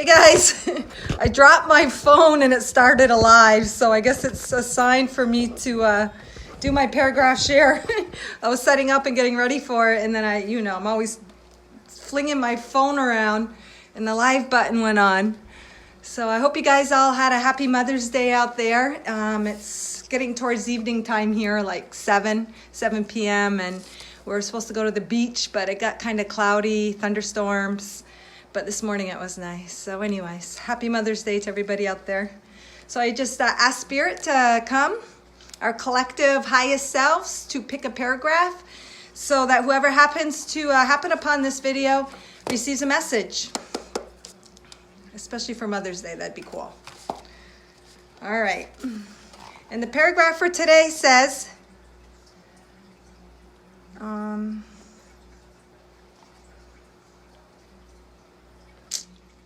Hey guys, I dropped my phone and it started alive, so I guess it's a sign for me to do my paragraph share. I was setting up and getting ready for it, and then I'm always flinging my phone around, and the live button went on. So I hope you guys all had a happy Mother's Day out there. It's getting towards evening time here, like 7 p.m., and we're supposed to go to the beach, but it got kind of cloudy, thunderstorms. But this morning it was nice. So anyways, happy Mother's Day to everybody out there. So I just asked Spirit to come, our collective highest selves, to pick a paragraph so that whoever happens to happen upon this video receives a message. Especially for Mother's Day, that'd be cool. All right. And the paragraph for today says,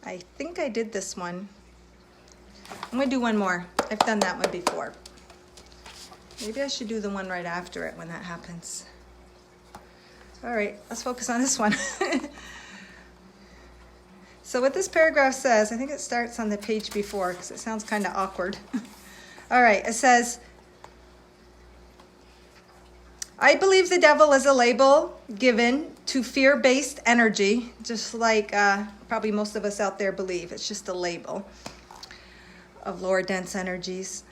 I think I did this one. I'm going to do one more. I've done that one before. Maybe I should do the one right after it when that happens. All right, let's focus on this one. So what this paragraph says, I think it starts on the page before because it sounds kind of awkward. All right, it says, I believe the devil is a label given to fear-based energy, just like probably most of us out there believe. It's just a label of lower dense energies.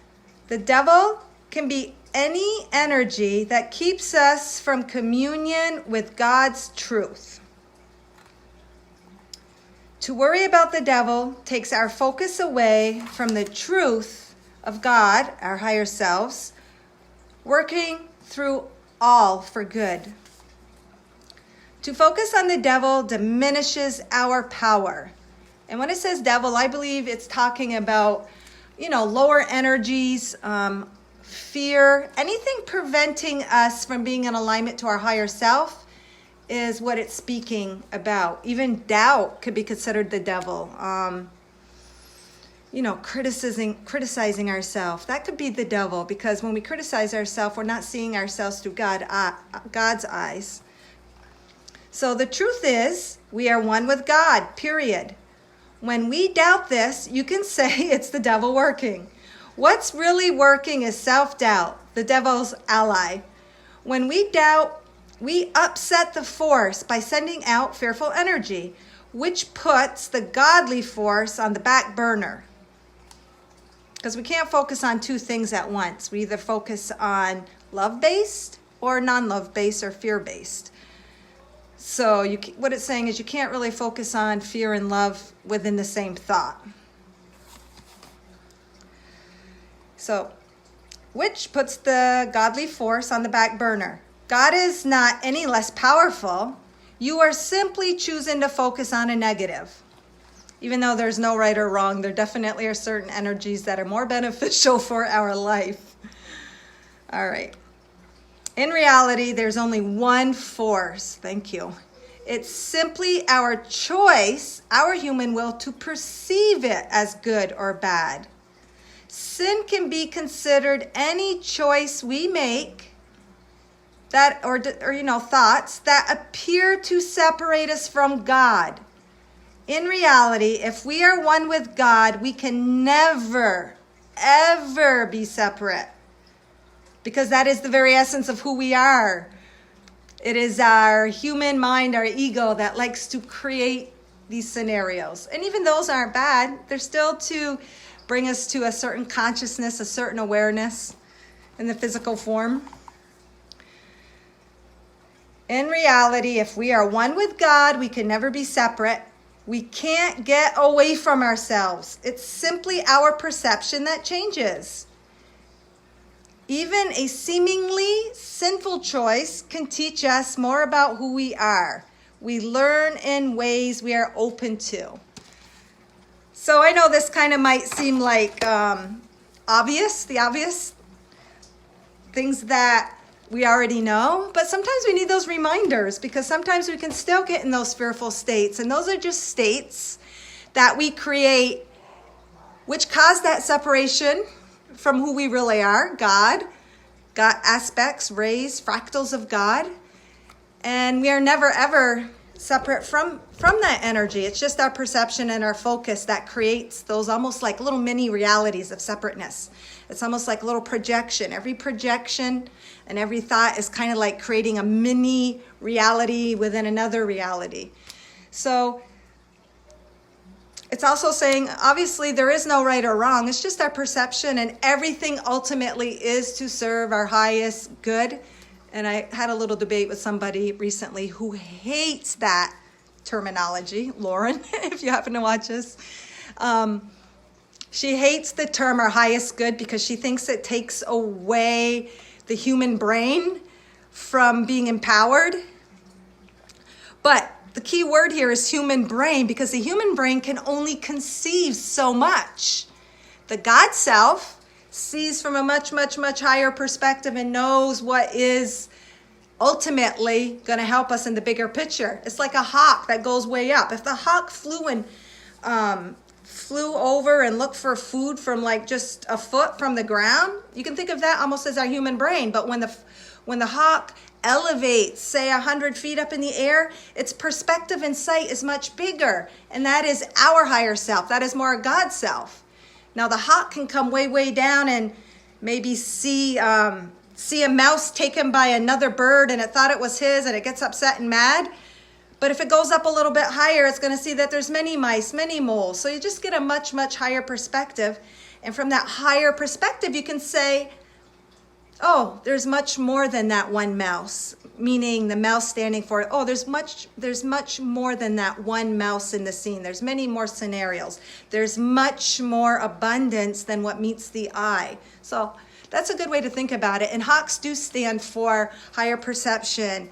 The devil can be any energy that keeps us from communion with God's truth. To worry about the devil takes our focus away from the truth of God, our higher selves, working through all for good. To focus on the devil diminishes our power. And when it says devil, I believe it's talking about, lower energies, fear, anything preventing us from being in alignment to our higher self is what it's speaking about. Even doubt could be considered the devil. Criticizing ourselves, that could be the devil, because when we criticize ourselves, we're not seeing ourselves through God's eyes. So the truth is, we are one with God, period. When we doubt this, you can say it's the devil working. What's really working is self-doubt, the devil's ally. When we doubt, we upset the force by sending out fearful energy, which puts the godly force on the back burner. Because we can't focus on two things at once. We either focus on love-based or non-love-based or fear-based. So what it's saying is you can't really focus on fear and love within the same thought. So, which puts the godly force on the back burner. God is not any less powerful. You are simply choosing to focus on a negative. Even though there's no right or wrong, there definitely are certain energies that are more beneficial for our life. All right. In reality, there's only one force. Thank you. It's simply our choice, our human will, to perceive it as good or bad. Sin can be considered any choice we make that, or thoughts that appear to separate us from God. In reality, if we are one with God, we can never, ever be separate. Because that is the very essence of who we are. It is our human mind, our ego, that likes to create these scenarios. And even those aren't bad. They're still to bring us to a certain consciousness, a certain awareness in the physical form. In reality, if we are one with God, we can never be separate. We can't get away from ourselves. It's simply our perception that changes. Even a seemingly sinful choice can teach us more about who we are. We learn in ways we are open to. So I know this kind of might seem like the obvious things that we already know, but sometimes we need those reminders because sometimes we can still get in those fearful states. And those are just states that we create, which cause that separation from who we really are, God aspects, rays, fractals of God. And we are never, ever separate from that energy. It's just our perception and our focus that creates those almost like little mini realities of separateness. It's almost like a little projection. Every projection and every thought is kind of like creating a mini reality within another reality. So it's also saying, obviously, there is no right or wrong. It's just our perception, and everything ultimately is to serve our highest good. And I had a little debate with somebody recently who hates that terminology, Lauren, if you happen to watch this. She hates the term our highest good because she thinks it takes away the human brain from being empowered. But the key word here is human brain, because the human brain can only conceive so much. The God self sees from a much, much, much higher perspective and knows what is ultimately going to help us in the bigger picture. It's like a hawk that goes way up. If the hawk flew over and looked for food from like just a foot from the ground, you can think of that almost as our human brain. But when the hawk elevates, say 100 feet up in the air, its perspective and sight is much bigger. And that is our higher self. That is more God's self. Now the hawk can come way, way down and maybe see a mouse taken by another bird and it thought it was his and it gets upset and mad. But if it goes up a little bit higher, it's going to see that there's many mice, many moles. So you just get a much, much higher perspective. And from that higher perspective, you can say, oh, there's much more than that one mouse, meaning the mouse standing for, oh, there's much more than that one mouse in the scene. There's many more scenarios. There's much more abundance than what meets the eye. So that's a good way to think about it. And hawks do stand for higher perception,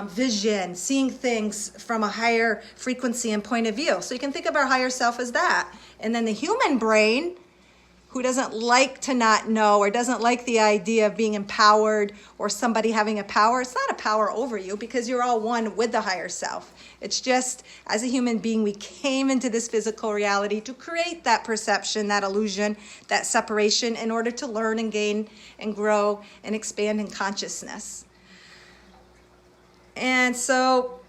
vision, seeing things from a higher frequency and point of view. So you can think of our higher self as that. And then the human brain, who doesn't like to not know or doesn't like the idea of being empowered or somebody having a power. It's not a power over you because you're all one with the higher self. It's just, as a human being, we came into this physical reality to create that perception, that illusion, that separation in order to learn and gain and grow and expand in consciousness. And so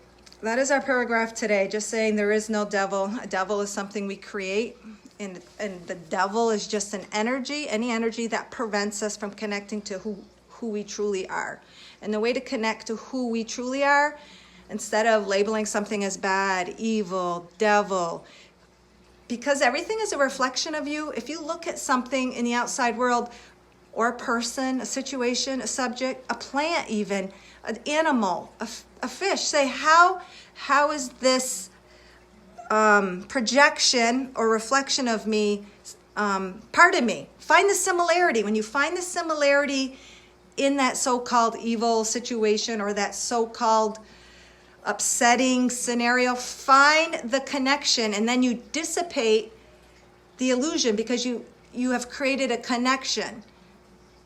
that is our paragraph today, just saying there is no devil. A devil is something we create. And the devil is just an energy, any energy that prevents us from connecting to who we truly are. And the way to connect to who we truly are, instead of labeling something as bad, evil, devil, because everything is a reflection of you. If you look at something in the outside world, or a person, a situation, a subject, a plant even, an animal, a fish, say, how is this projection or reflection of me, part of me? Find the similarity. When you find the similarity in that so-called evil situation or that so-called upsetting scenario, find the connection, and then you dissipate the illusion because you have created a connection.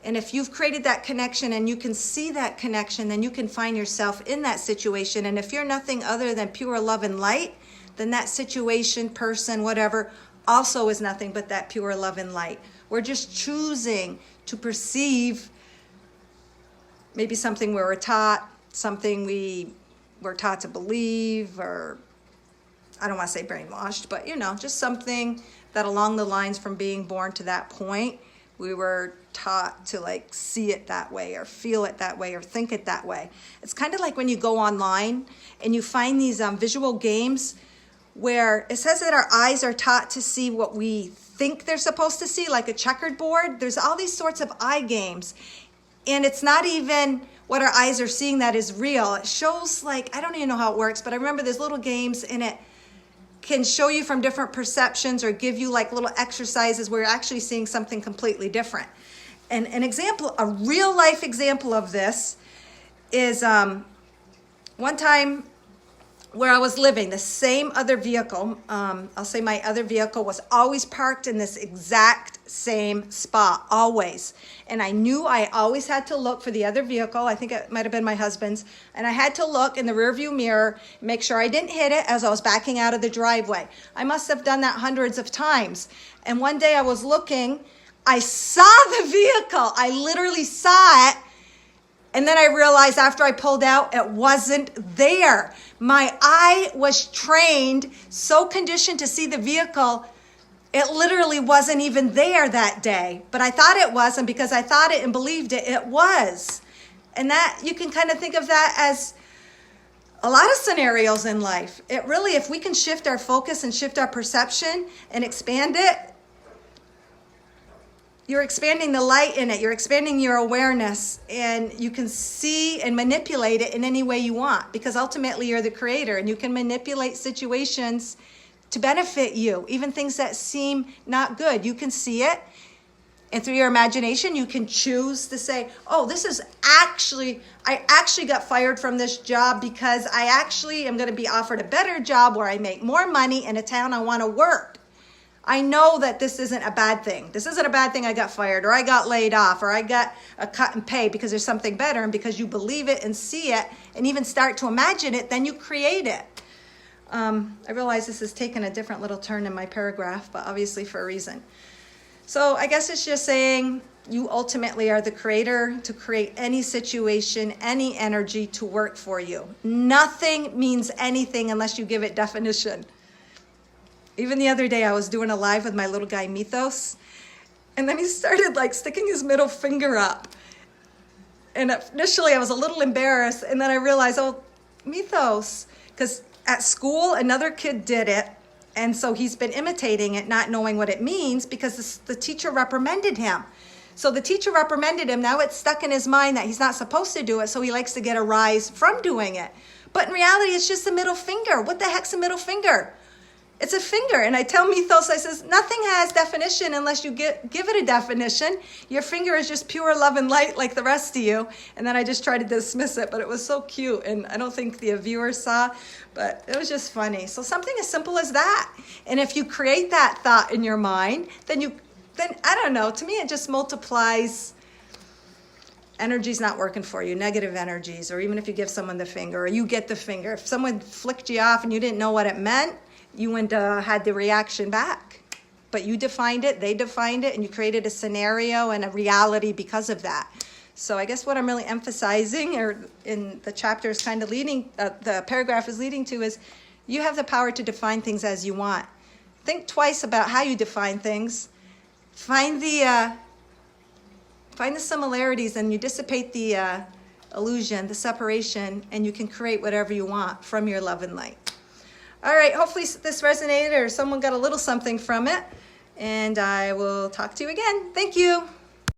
And if you've created that connection and you can see that connection, then you can find yourself in that situation. And if you're nothing other than pure love and light, then that situation, person, whatever, also is nothing but that pure love and light. We're just choosing to perceive maybe something we were taught, something we were taught to believe, or I don't want to say brainwashed, but just something that along the lines from being born to that point, we were taught to see it that way or feel it that way or think it that way. It's kind of like when you go online and you find these visual games where it says that our eyes are taught to see what we think they're supposed to see, like a checkered board. There's all these sorts of eye games. And it's not even what our eyes are seeing that is real. It shows I don't even know how it works, but I remember there's little games and it can show you from different perceptions or give you little exercises where you're actually seeing something completely different. And an example, a real life example of this is one time where I was living, the same other vehicle, I'll say my other vehicle was always parked in this exact same spot, always. And I knew I always had to look for the other vehicle. I think it might have been my husband's. And I had to look in the rearview mirror, make sure I didn't hit it as I was backing out of the driveway. I must have done that hundreds of times. And one day I was looking, I saw the vehicle. I literally saw it And then I realized after I pulled out, it wasn't there. My eye was trained, so conditioned to see the vehicle, it literally wasn't even there that day. But I thought it was, and because I thought it and believed it, it was. And that, you can kind of think of that as a lot of scenarios in life. It really, if we can shift our focus and shift our perception and expand it, you're expanding the light in it. You're expanding your awareness, and you can see and manipulate it in any way you want, because ultimately you're the creator, and you can manipulate situations to benefit you, even things that seem not good. You can see it, and through your imagination, you can choose to say, oh, this is I actually got fired from this job because I actually am going to be offered a better job where I make more money in a town I want to work. I know that this isn't a bad thing. This isn't a bad thing I got fired, or I got laid off, or I got a cut in pay, because there's something better. And because you believe it and see it and even start to imagine it, then you create it. I realize this has taken a different little turn in my paragraph, but obviously for a reason. So I guess it's just saying you ultimately are the creator to create any situation, any energy to work for you. Nothing means anything unless you give it definition. Even the other day, I was doing a live with my little guy, Mythos, and then he started like sticking his middle finger up. And initially, I was a little embarrassed, and then I realized, oh, Mythos, because at school, another kid did it, and so he's been imitating it, not knowing what it means, because the teacher reprimanded him. So the teacher reprimanded him. Now it's stuck in his mind that he's not supposed to do it, so he likes to get a rise from doing it. But in reality, it's just a middle finger. What the heck's a middle finger? It's a finger. And I tell Mythos, I says, nothing has definition unless you give it a definition. Your finger is just pure love and light like the rest of you. And then I just tried to dismiss it, but it was so cute. And I don't think the viewers saw, but it was just funny. So something as simple as that. And if you create that thought in your mind, then I don't know, to me it just multiplies. Energy's not working for you, negative energies, or even if you give someone the finger, or you get the finger. If someone flicked you off and you didn't know what it meant, you wouldn't had the reaction back. But you defined it, they defined it, and you created a scenario and a reality because of that. So I guess what I'm really emphasizing, or in the chapter is kind of leading, the paragraph is leading to, is you have the power to define things as you want. Think twice about how you define things. Find the similarities, and you dissipate the illusion, the separation, and you can create whatever you want from your love and light. All right, hopefully this resonated, or someone got a little something from it, and I will talk to you again. Thank you.